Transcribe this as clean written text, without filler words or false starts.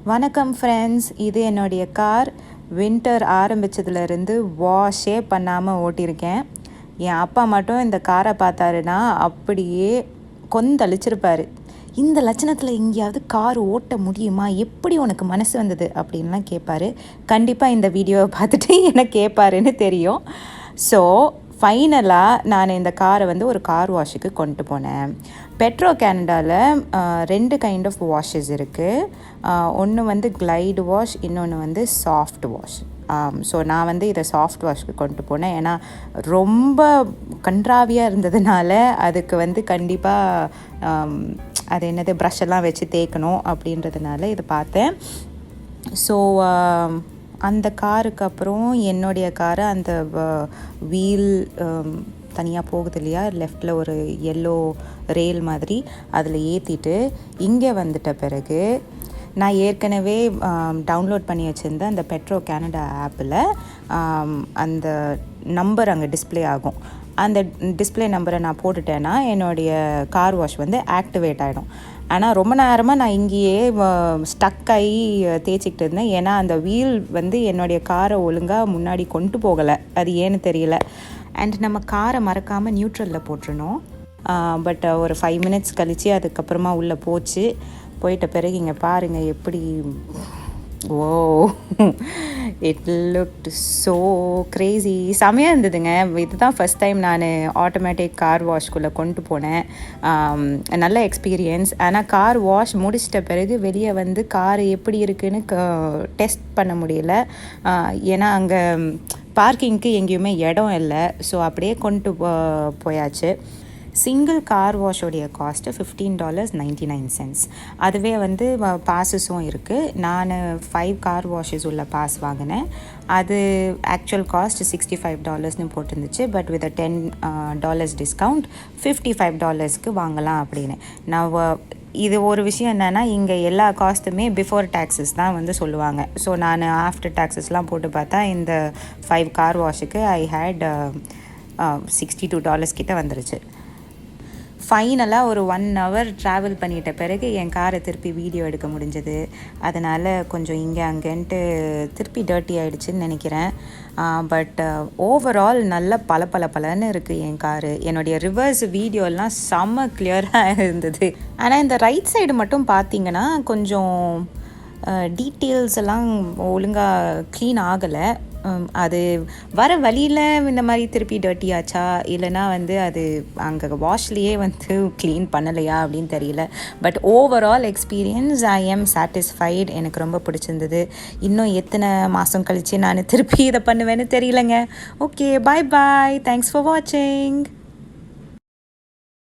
வணக்கம் ஃப்ரெண்ட்ஸ், இது என்னுடைய கார். வின்டர் ஆரம்பித்ததுலேருந்து வாஷே பண்ணாமல் ஓட்டியிருக்கேன். என் அப்பா மட்டும் இந்த காரை பார்த்தாருன்னா அப்படியே கொந்தளிச்சிருப்பார். இந்த லட்சணத்தில் எங்கேயாவது கார் ஓட்ட முடியுமா, எப்படி உனக்கு மனசு வந்தது அப்படின்லாம் கேட்பாரு. கண்டிப்பாக இந்த வீடியோவை பார்த்துட்டு என்ன கேட்பாருன்னு தெரியும். ஸோ ஃபைனலாக நான் இந்த காரை ஒரு கார் வாஷுக்கு கொண்டு போனேன். பெட்ரோ-கனடாவில் 2 கைண்ட் ஆஃப் வாஷஸ் இருக்குது. ஒன்று கிளைடு வாஷ், இன்னொன்று சாஃப்ட் வாஷ். ஸோ நான் இதை சாஃப்ட் வாஷ்க்கு கொண்டு போனேன். ஏன்னா ரொம்ப கன்றாவியாக இருந்ததுனால அதுக்கு கண்டிப்பாக அது என்னது ப்ரஷெல்லாம் வச்சு தேய்க்கணும் அப்படின்றதுனால இதை பார்த்தேன். ஸோ அந்த காருக்கு அப்புறம் என்னுடைய காரை அந்த வீல் தனியாக போகுது இல்லையா, லெஃப்டில் ஒரு எல்லோ ரேல் மாதிரி, அதில் ஏற்றிட்டு இங்கே வந்துட்ட பிறகு நான் ஏற்கனவே டவுன்லோட் பண்ணி வச்சுருந்தேன் அந்த பெட்ரோ-கனடா ஆப்பில் அந்த நம்பர் அங்கே டிஸ்பிளே ஆகும். அந்த டிஸ்பிளே நம்பரை நான் போட்டுட்டேன்னா என்னுடைய கார் வாஷ் ஆக்டிவேட் ஆகிடும். ஆனால் ரொம்ப நேரமாக நான் இங்கேயே ஸ்டக் ஆகி தேய்ச்சிக்கிட்டு இருந்தேன். ஏன்னா அந்த வீல் என்னுடைய காரை ஒழுங்காக முன்னாடி கொண்டு போகலை, அது ஏன்னு தெரியல. அண்ட் நம்ம காரை மறக்காமல் நியூட்ரலில் போட்டுருணும். பட் ஒரு 5 மினிட்ஸ் கழித்து அதுக்கப்புறமா உள்ளே போயிட்ட பிறகு இங்கே பாருங்கள் எப்படி. ஓ, இட் லுக்ட் ஸோ க்ரேசி. செமையாக இருந்ததுங்க. இதுதான் ஃபஸ்ட் டைம் நான் ஆட்டோமேட்டிக் கார் வாஷ்குள்ளே கொண்டு போனேன். நல்ல எக்ஸ்பீரியன்ஸ். ஆனால் கார் வாஷ் முடிச்சிட்ட பிறகு வெளியே கார் எப்படி இருக்குன்னு டெஸ்ட் பண்ண முடியல. ஏன்னா அங்கே பார்க்கிங்க்கு எங்கேயுமே இடம் இல்லை. ஸோ அப்படியே கொண்டு போயாச்சு. சிங்கிள் கார் வாஷோடைய காஸ்ட்டு $15.99. அதுவே பாஸஸும் இருக்குது. நான் 5 கார் வாஷஸ் உள்ள பாஸ் வாங்கினேன். அது ஆக்சுவல் காஸ்ட் $65ன்னு போட்டிருந்துச்சு. பட் வித் $10 டிஸ்கவுண்ட் $55க்கு வாங்கலாம் அப்படின்னு. நான் இது ஒரு விஷயம் என்னென்னா, இங்கே எல்லா காஸ்ட்டுமே பிஃபோர் டேக்ஸஸ் தான் சொல்லுவாங்க. ஸோ நான் ஆஃப்டர் டேக்ஸஸ்லாம் போட்டு பார்த்தா இந்த 5 கார் வாஷுக்கு ஐ ஹேட் $62 கிட்ட வந்துருச்சு. ஃபைனலாக ஒரு 1 hour ட்ராவல் பண்ணிட்ட பிறகு என் காரை திருப்பி வீடியோ எடுக்க முடிஞ்சது. அதனால் கொஞ்சம் இங்கே அங்கேன்ட்டு திருப்பி டர்ட்டி ஆகிடுச்சின்னு நினைக்கிறேன். பட் ஓவரால் நல்ல பலன்னு இருக்குது என் காரு. என்னுடைய ரிவர்ஸ் வீடியோலாம் செம்ம கிளியராக இருந்தது. ஆனால் இந்த ரைட் சைடு மட்டும் பார்த்திங்கன்னா கொஞ்சம் டீட்டெயில்ஸ் எல்லாம் ஒழுங்காக க்ளீன் ஆகலை. அது வர வழியில் இந்த மாதிரி திருப்பி டர்ட்டி ஆச்சா, இல்லைனா அது அங்கே வாஷ்லேயே க்ளீன் பண்ணலையா அப்படின்னு தெரியல. But overall experience I am satisfied. எனக்கு ரொம்ப பிடிச்சிருந்தது. இன்னும் எத்தனை மாதம் கழித்து நான் திருப்பி இதை பண்ணுவேன்னு தெரியலங்க. Okay, bye bye. Thanks for வாட்சிங்.